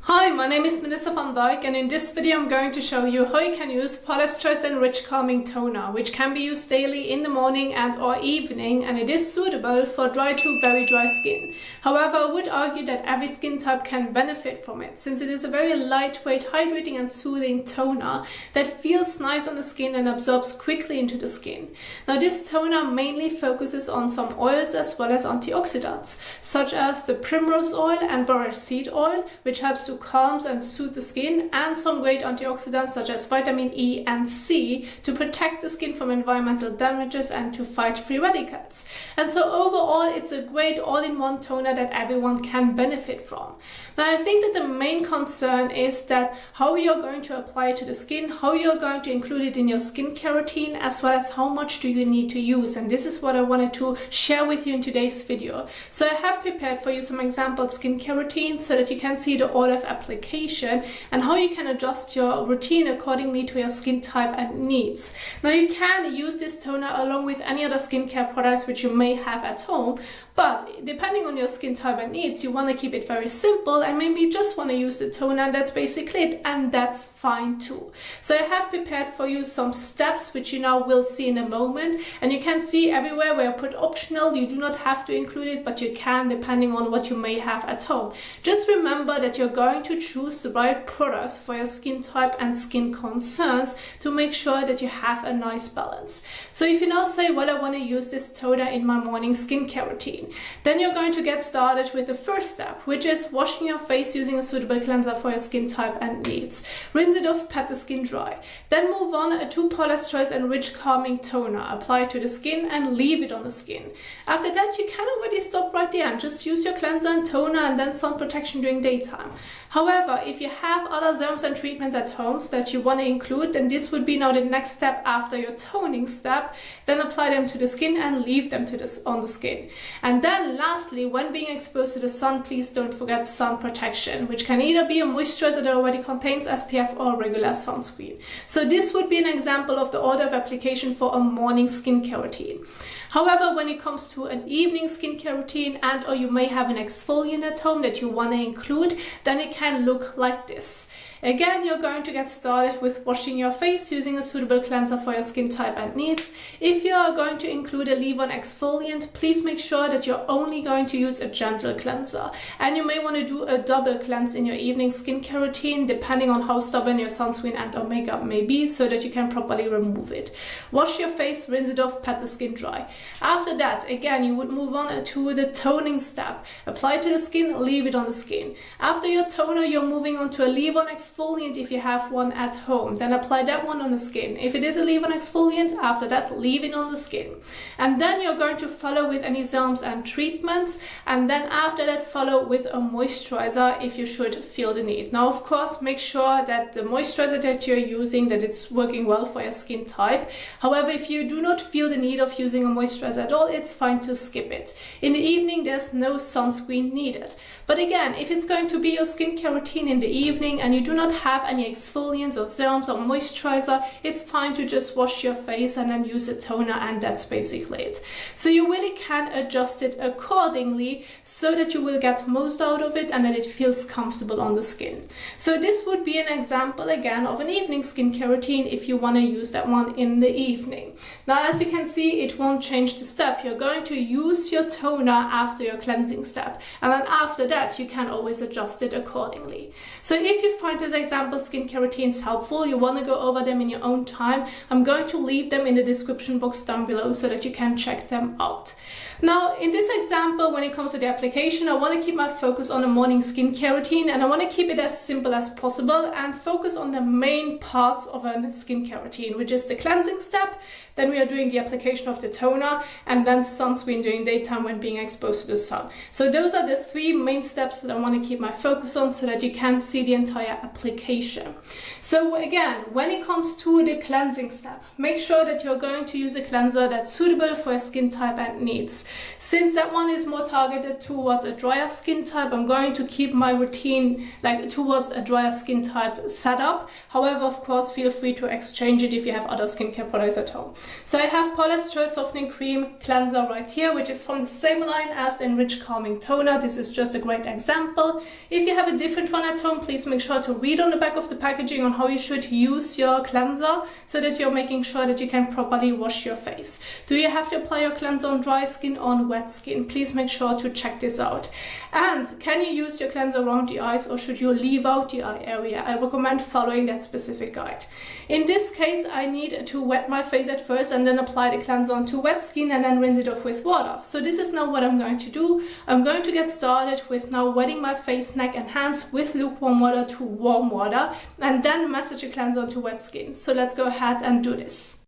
Hi, my name is Melissa van Dijk, and in this video I'm going to show you how you can use Paula's Choice Enriched Calming Toner, which can be used daily in the morning and or evening, and it is suitable for dry to very dry skin. However, I would argue that every skin type can benefit from it, since it is a very lightweight, hydrating and soothing toner that feels nice on the skin and absorbs quickly into the skin. Now, this toner mainly focuses on some oils as well as antioxidants, such as the primrose oil and borage seed oil, which helps to calm and soothe the skin, and some great antioxidants such as vitamin E and C to protect the skin from environmental damages and to fight free radicals. And so overall, it's a great all-in-one toner that everyone can benefit from. Now, I think that the main concern is that how you're going to apply it to the skin, how you're going to include it in your skincare routine, as well as how much do you need to use. And this is what I wanted to share with you in today's video. So I have prepared for you some example skincare routines so that you can see the order of application and how you can adjust your routine accordingly to your skin type and needs. Now, you can use this toner along with any other skincare products which you may have at home, but depending on your skin type and needs, you want to keep it very simple and maybe you just want to use the toner, and that's basically it, and that's fine too. So I have prepared for you some steps which you now will see in a moment, and you can see everywhere where I put optional. You do not have to include it, but you can depending on what you may have at home. Just remember that you're going to choose the right products for your skin type and skin concerns to make sure that you have a nice balance. So if you now say, well, I want to use this toner in my morning skincare routine, then you're going to get started with the first step, which is washing your face using a suitable cleanser for your skin type and needs. Rinse it off, pat the skin dry. Then move on to Paula's Choice Enriched Calming Toner. Apply it to the skin and leave it on the skin. After that, you can already stop right there and just use your cleanser and toner and then sun protection during daytime. However, if you have other serums and treatments at home that you want to include, then this would be now the next step after your toning step. Then apply them to the skin and leave them on the skin. And then lastly, when being exposed to the sun, please don't forget sun protection, which can either be a moisturizer that already contains SPF or regular sunscreen. So this would be an example of the order of application for a morning skincare routine. However, when it comes to an evening skincare routine and or you may have an exfoliant at home that you want to include, then it can look like this. Again, you're going to get started with washing your face using a suitable cleanser for your skin type and needs. If you are going to include a leave-on exfoliant, please make sure that you're only going to use a gentle cleanser. And you may want to do a double cleanse in your evening skincare routine, depending on how stubborn your sunscreen and or makeup may be, so that you can properly remove it. Wash your face, rinse it off, pat the skin dry. After that, again, you would move on to the toning step. Apply to the skin, leave it on the skin. After your toner, you're moving on to a leave-on exfoliant if you have one at home. Then apply that one on the skin. If it is a leave-on exfoliant, after that, leave it on the skin. And then you're going to follow with any serums and treatments, and then after that, follow with a moisturizer if you should feel the need. Now, of course, make sure that the moisturizer that you're using, that it's working well for your skin type. However, if you do not feel the need of using a moisturizer at all, it's fine to skip it. In the evening, there's no sunscreen needed. But again, if it's going to be your skincare routine in the evening and you do not have any exfoliants or serums or moisturizer, it's fine to just wash your face and then use a toner, and that's basically it. So you really can adjust it accordingly so that you will get most out of it and that it feels comfortable on the skin. So this would be an example again of an evening skincare routine if you want to use that one in the evening. Now, as you can see, it won't change the step. You're going to use your toner after your cleansing step, and then after that you can always adjust it accordingly. So if you find this example skincare routines helpful, you want to go over them in your own time, I'm going to leave them in the description box down below so that you can check them out. Now, in this example, when it comes to the application, I want to keep my focus on a morning skincare routine, and I want to keep it as simple as possible and focus on the main parts of a skincare routine, which is the cleansing step. Then we are doing the application of the toner, and then sunscreen during daytime when being exposed to the sun. So those are the three main steps that I want to keep my focus on so that you can see the entire application. So again, when it comes to the cleansing step, make sure that you're going to use a cleanser that's suitable for your skin type and needs. Since that one is more targeted towards a drier skin type, I'm going to keep my routine like towards a drier skin type setup. However, of course, feel free to exchange it if you have other skincare products at home. So I have Paula's Choice Softening Cream Cleanser right here, which is from the same line as the Enriched Calming Toner. This is just a great example. If you have a different one at home, please make sure to read on the back of the packaging on how you should use your cleanser so that you're making sure that you can properly wash your face. Do you have to apply your cleanser on dry skin or on wet skin? Please make sure to check this out. And can you use your cleanser around the eyes, or should you leave out the eye area? I recommend following that specific guide. In this case, I need to wet my face at first and then apply the cleanser onto wet skin and then rinse it off with water. So this is now what I'm going to do. I'm going to get started with now wetting my face, neck and hands with lukewarm water to warm water, and then massage the cleanser onto wet skin. So let's go ahead and do this.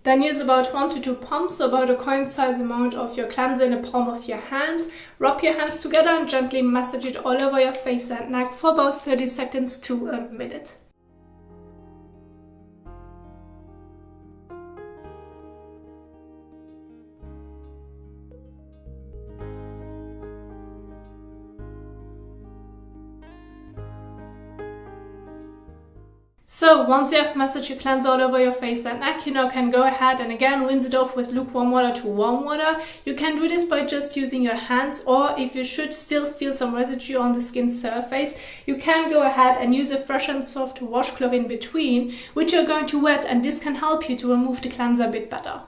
Then use about 1 to 2 pumps, so about a coin-size amount of your cleanser in the palm of your hand. Rub your hands together and gently massage it all over your face and neck for about 30 seconds to a minute. So once you have massaged your cleanser all over your face and neck, you now can go ahead and again rinse it off with lukewarm water to warm water. You can do this by just using your hands, or if you should still feel some residue on the skin surface, you can go ahead and use a fresh and soft washcloth in between, which you're going to wet, and this can help you to remove the cleanser a bit better.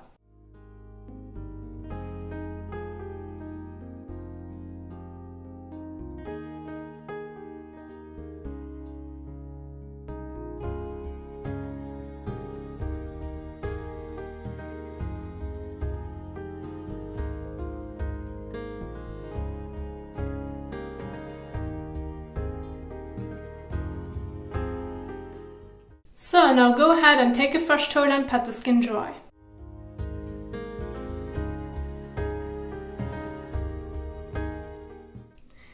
So now go ahead and take a fresh towel and pat the skin dry.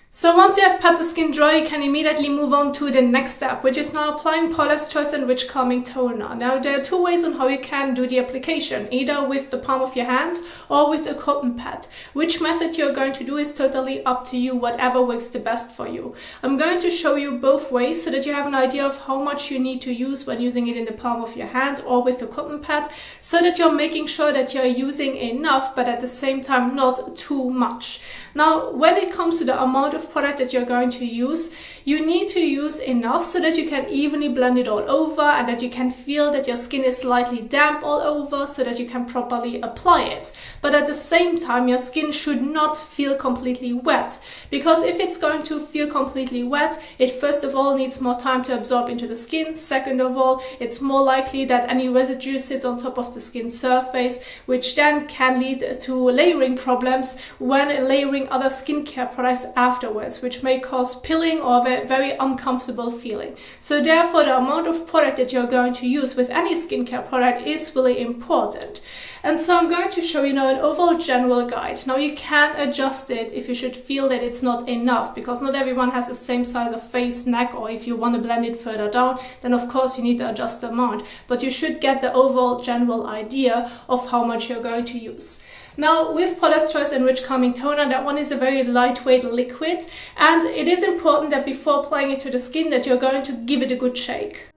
So once you have pat the skin dry, you can immediately move on to the next step, which is now applying Paula's Choice Enriched Calming Toner. Now there are two ways on how you can do the application, either with the palm of your hands or with a cotton pad. Which method you're going to do is totally up to you, whatever works the best for you. I'm going to show you both ways so that you have an idea of how much you need to use when using it in the palm of your hand or with the cotton pad, so that you're making sure that you're using enough but at the same time not too much. Now when it comes to the amount of product that you're going to use, you need to use enough so that you can evenly blend it all over and that you can feel that your skin is slightly damp all over so that you can properly apply it. But at the same time, your skin should not feel completely wet, because if it's going to feel completely wet, it first of all needs more time to absorb into the skin. Second of all, it's more likely that any residue sits on top of the skin surface, which then can lead to layering problems when layering other skincare products afterwards, which may cause pilling or a very uncomfortable feeling. So therefore, the amount of product that you're going to use with any skincare product is really important. And so I'm going to show you now an overall general guide. Now you can adjust it if you should feel that it's not enough, because not everyone has the same size of face, neck, or if you want to blend it further down, then of course you need to adjust the amount. But you should get the overall general idea of how much you're going to use. Now with Paula's Choice Enriched Calming Toner, that one is a very lightweight liquid, and it is important that before applying it to the skin that you're going to give it a good shake.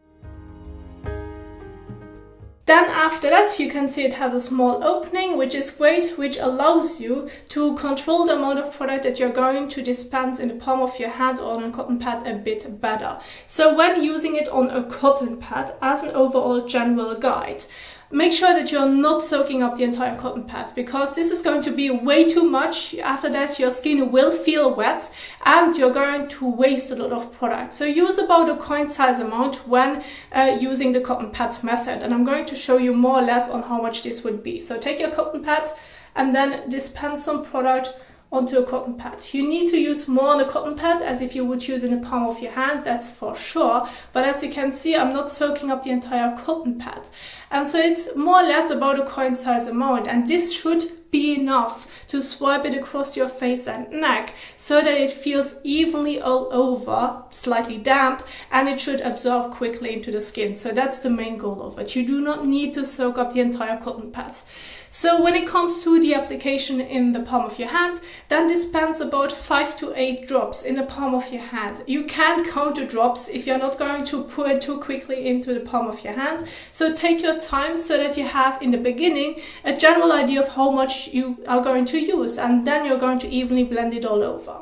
Then after that, you can see it has a small opening, which is great, which allows you to control the amount of product that you're going to dispense in the palm of your hand or on a cotton pad a bit better. So when using it on a cotton pad, as an overall general guide, make sure that you're not soaking up the entire cotton pad, because this is going to be way too much. After that, your skin will feel wet and you're going to waste a lot of product. So use about a coin size amount when using the cotton pad method. And I'm going to show you more or less on how much this would be. So take your cotton pad and then dispense some product onto a cotton pad. You need to use more on a cotton pad as if you would use in the palm of your hand, that's for sure. But as you can see, I'm not soaking up the entire cotton pad. And so it's more or less about a coin size amount, and this should be enough to swipe it across your face and neck so that it feels evenly all over, slightly damp, and it should absorb quickly into the skin. So that's the main goal of it. You do not need to soak up the entire cotton pad. So when it comes to the application in the palm of your hand, then dispense about 5 to 8 drops in the palm of your hand. You can't count the drops if you're not going to pour it too quickly into the palm of your hand. So take your time so that you have in the beginning a general idea of how much you are going to use, and then you're going to evenly blend it all over.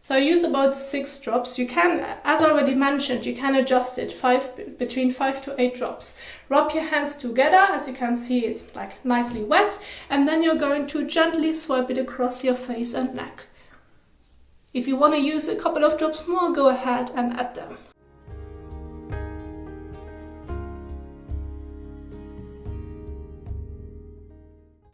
So I used about 6 drops. You can, as already mentioned, you can adjust it between 5 to 8 drops. Rub your hands together. As you can see, it's like nicely wet, and then you're going to gently swipe it across your face and neck. If you want to use a couple of drops more, go ahead and add them.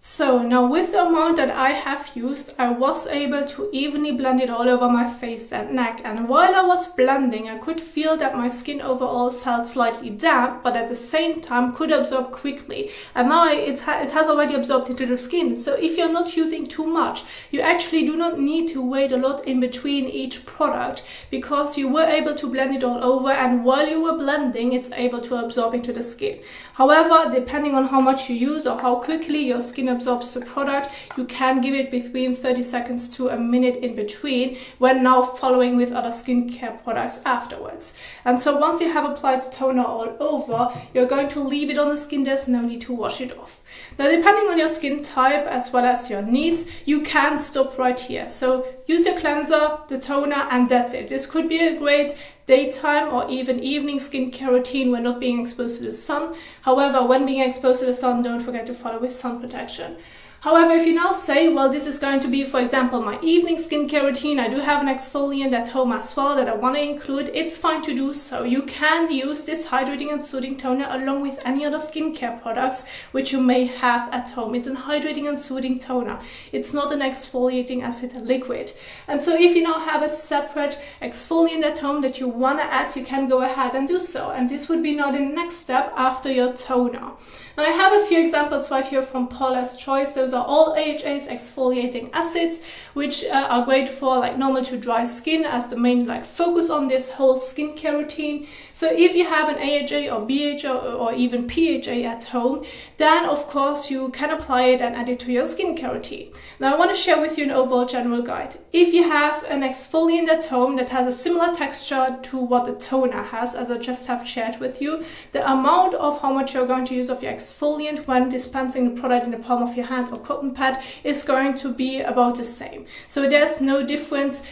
So now with the amount that I have used, I was able to evenly blend it all over my face and neck. And while I was blending, I could feel that my skin overall felt slightly damp, but at the same time could absorb quickly. And now it has already absorbed into the skin. So if you're not using too much, you actually do not need to wait a lot in between each product, because you were able to blend it all over, and while you were blending, it's able to absorb into the skin. However, depending on how much you use or how quickly your skin absorbs the product, you can give it between 30 seconds to a minute in between when now following with other skincare products afterwards. And so once you have applied the toner all over, you're going to leave it on the skin. There's no need to wash it off. Now, depending on your skin type as well as your needs, you can stop right here. So use your cleanser, the toner, and that's it. This could be a great daytime or even evening skincare routine when not being exposed to the sun. However, when being exposed to the sun, don't forget to follow with sun protection. However, if you now say, well, this is going to be, for example, my evening skincare routine, I do have an exfoliant at home as well that I want to include, it's fine to do so. You can use this hydrating and soothing toner along with any other skincare products which you may have at home. It's an hydrating and soothing toner. It's not an exfoliating acid liquid. And so if you now have a separate exfoliant at home that you want to add, you can go ahead and do so. And this would be now the next step after your toner. Now, I have a few examples right here from Paula's Choice. Those are all AHA's exfoliating acids, which are great for like normal to dry skin as the main focus on this whole skincare routine. So if you have an AHA or BHA or even PHA at home, then of course you can apply it and add it to your skincare routine. Now, I want to share with you an overall general guide. If you have an exfoliant at home that has a similar texture to what the toner has, as I just have shared with you, the amount of how much you're going to use of your exfoliant when dispensing the product in the palm of your hand or cotton pad is going to be about the same. So there's no difference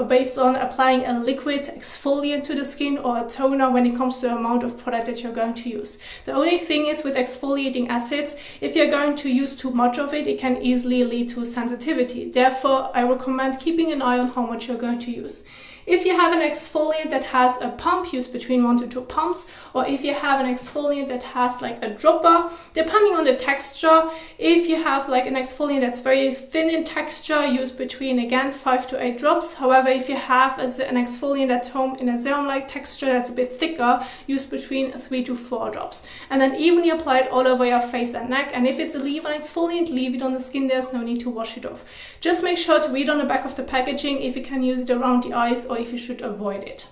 based on applying a liquid exfoliant to the skin or a toner when it comes to the amount of product that you're going to use. The only thing is with exfoliating acids, if you're going to use too much of it, it can easily lead to sensitivity. Therefore, I recommend keeping an eye on how much you're going to use. If you have an exfoliant that has a pump, use between 1 to 2 pumps, or if you have an exfoliant that has like a dropper, depending on the texture. If you have like an exfoliant that's very thin in texture, use between, again, 5 to 8 drops. However, if you have an exfoliant at home in a serum-like texture that's a bit thicker, use between 3 to 4 drops. And then evenly apply it all over your face and neck. And if it's a leave-on exfoliant, leave it on the skin. There's no need to wash it off. Just make sure to read on the back of the packaging if you can use it around the eyes or if you should avoid it.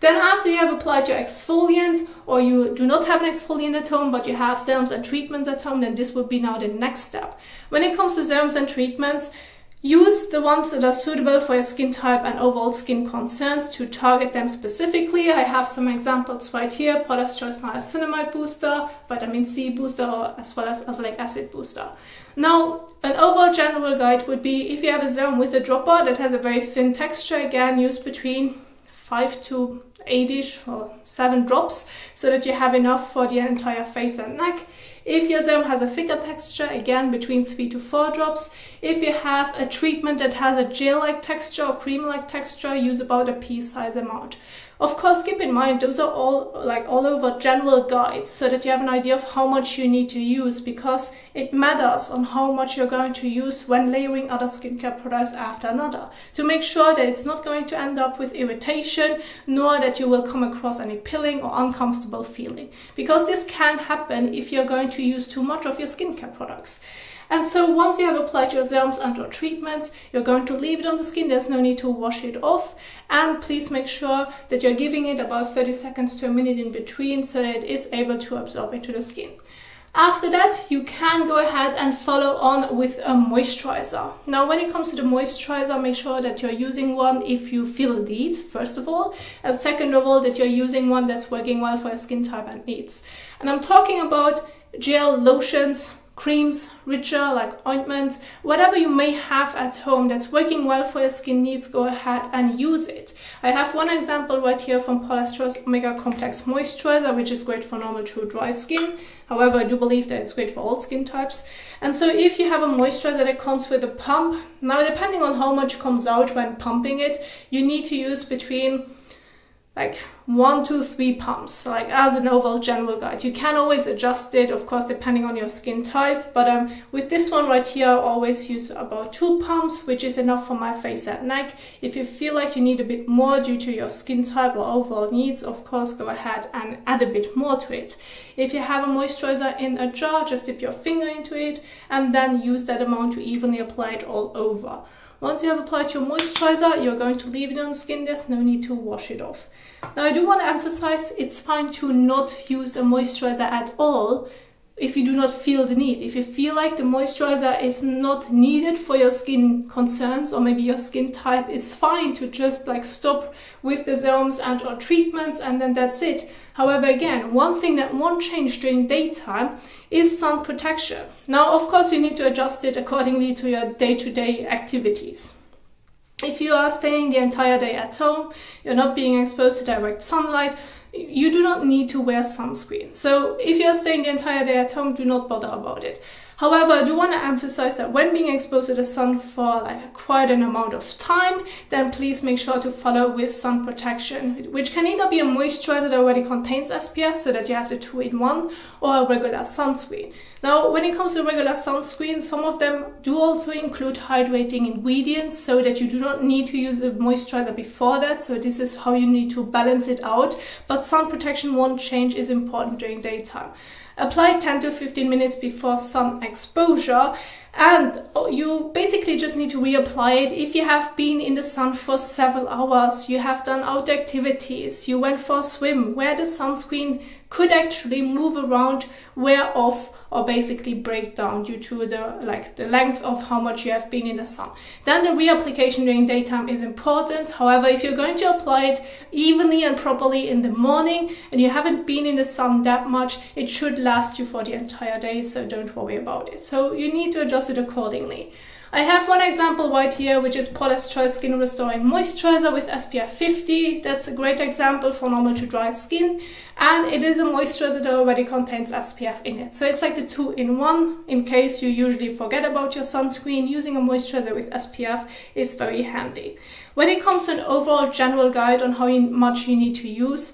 Then after you have applied your exfoliant, or you do not have an exfoliant at home but you have serums and treatments at home, then this would be now the next step. When it comes to serums and treatments, use the ones that are suitable for your skin type and overall skin concerns to target them specifically. I have some examples right here. Paula's Choice Niacinamide Booster, Vitamin C Booster, as well as Azelaic Acid Booster. Now, an overall general guide would be, if you have a serum with a dropper that has a very thin texture, again, use between 5 to 8-ish or 7 drops so that you have enough for the entire face and neck. If your serum has a thicker texture, again, between 3 to 4 drops. If you have a treatment that has a gel-like texture or cream-like texture, use about a pea-size amount. Of course, keep in mind, those are all over general guides so that you have an idea of how much you need to use, because it matters on how much you're going to use when layering other skincare products after another, to make sure that it's not going to end up with irritation, nor that you will come across any pilling or uncomfortable feeling, because this can happen if you're going to use too much of your skincare products. And so once you have applied your serums and your treatments, you're going to leave it on the skin. There's no need to wash it off. And please make sure that you're giving it about 30 seconds to a minute in between so that it is able to absorb into the skin. After that, you can go ahead and follow on with a moisturizer. Now, when it comes to the moisturizer, make sure that you're using one if you feel a need, first of all, and second of all, that you're using one that's working well for your skin type and needs. And I'm talking about gel, lotions, creams, richer like ointments, whatever you may have at home that's working well for your skin needs, go ahead and use it. I have one example right here from Paula's Choice Omega Complex Moisturizer, which is great for normal to dry skin. However, I do believe that it's great for all skin types. And so if you have a moisturizer that comes with a pump, now depending on how much comes out when pumping it, you need to use between 1 to 3 pumps, as an overall general guide. You can always adjust it, of course, depending on your skin type, but with this one right here, I always use about 2 pumps, which is enough for my face and neck. If you feel like you need a bit more due to your skin type or overall needs, of course, go ahead and add a bit more to it. If you have a moisturizer in a jar, just dip your finger into it and then use that amount to evenly apply it all over. Once you have applied your moisturizer, you're going to leave it on the skin. There's no need to wash it off. Now, I do want to emphasize it's fine to not use a moisturizer at all if you do not feel the need. If you feel like the moisturizer is not needed for your skin concerns or maybe your skin type, it's fine to just stop with the serums and or treatments and then that's it. However, again, one thing that won't change during daytime is sun protection. Now, of course, you need to adjust it accordingly to your day-to-day activities. If you are staying the entire day at home, you're not being exposed to direct sunlight, you do not need to wear sunscreen. So if you are staying the entire day at home, do not bother about it. However, I do want to emphasize that when being exposed to the sun for quite an amount of time, then please make sure to follow with sun protection, which can either be a moisturizer that already contains SPF, so that you have the 2-in-1, or a regular sunscreen. Now, when it comes to regular sunscreen, some of them do also include hydrating ingredients, so that you do not need to use a moisturizer before that. So this is how you need to balance it out. But sun protection won't change, is important during daytime. Apply 10 to 15 minutes before sun exposure, and you basically just need to reapply it if you have been in the sun for several hours, you have done outdoor activities, you went for a swim where the sunscreen could actually move around, wear off, or basically break down due to the length of how much you have been in the sun. Then the reapplication during daytime is important. However, if you're going to apply it evenly and properly in the morning and you haven't been in the sun that much, it should last you for the entire day, so don't worry about it. So you need to adjust it accordingly. I have one example right here, which is Paula's Choice Skin Restoring Moisturizer with SPF 50. That's a great example for normal to dry skin. And it is a moisturizer that already contains SPF in it. So it's like the 2-in-1. In case you usually forget about your sunscreen, using a moisturizer with SPF is very handy. When it comes to an overall general guide on how much you need to use,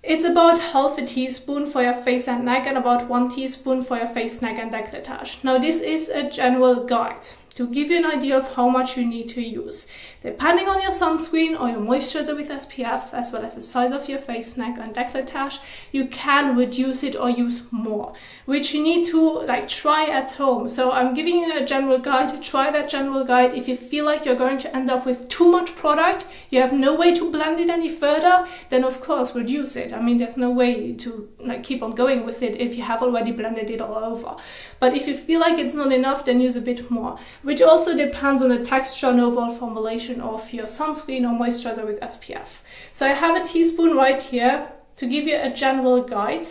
it's about half a teaspoon for your face and neck and about 1 teaspoon for your face, neck and décolletage. Now, this is a general guide to give you an idea of how much you need to use. Depending on your sunscreen or your moisturizer with SPF, as well as the size of your face, neck and décolletage, you can reduce it or use more, which you need to try at home. So I'm giving you a general guide. Try that general guide. If you feel like you're going to end up with too much product, you have no way to blend it any further, then of course reduce it. I mean, there's no way to keep on going with it if you have already blended it all over. But if you feel like it's not enough, then use a bit more, which also depends on the texture and overall formulation of your sunscreen or moisturizer with SPF. So I have a teaspoon right here to give you a general guide.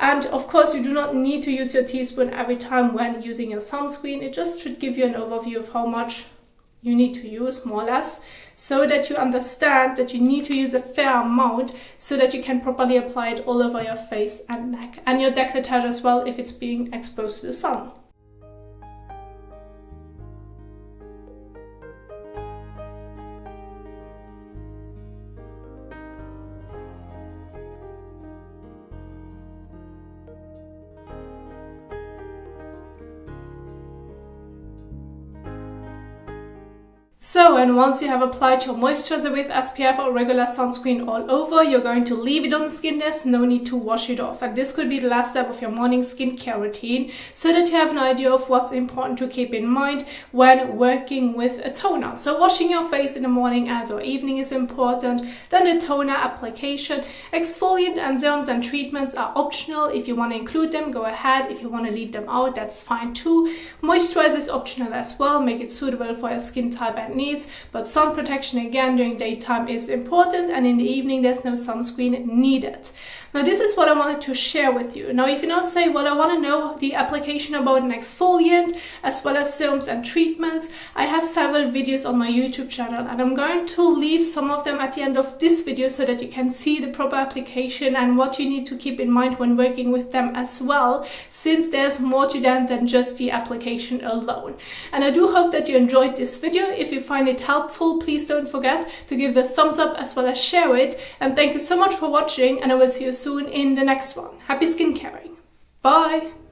And of course, you do not need to use your teaspoon every time when using your sunscreen. It just should give you an overview of how much you need to use, more or less, so that you understand that you need to use a fair amount so that you can properly apply it all over your face and neck and your décolletage as well if it's being exposed to the sun. So, and once you have applied your moisturizer with SPF or regular sunscreen all over, you're going to leave it on the skin. There's no need to wash it off. And this could be the last step of your morning skincare routine, so that you have an idea of what's important to keep in mind when working with a toner. So washing your face in the morning and or evening is important. Then the toner application. Exfoliant and serums and treatments are optional. If you want to include them, go ahead. If you want to leave them out, that's fine too. Moisturizer is optional as well. Make it suitable for your skin type and needs, but sun protection again during daytime is important, and in the evening there's no sunscreen needed. Now this is what I wanted to share with you. Now if you now say, well, I want to know the application about an exfoliant as well as serums and treatments, I have several videos on my YouTube channel, and I'm going to leave some of them at the end of this video so that you can see the proper application and what you need to keep in mind when working with them as well, since there's more to them than just the application alone. And I do hope that you enjoyed this video. If you find it helpful, please don't forget to give the thumbs up as well as share it. And thank you so much for watching, and I will see you soon in the next one. Happy skincaring. Bye!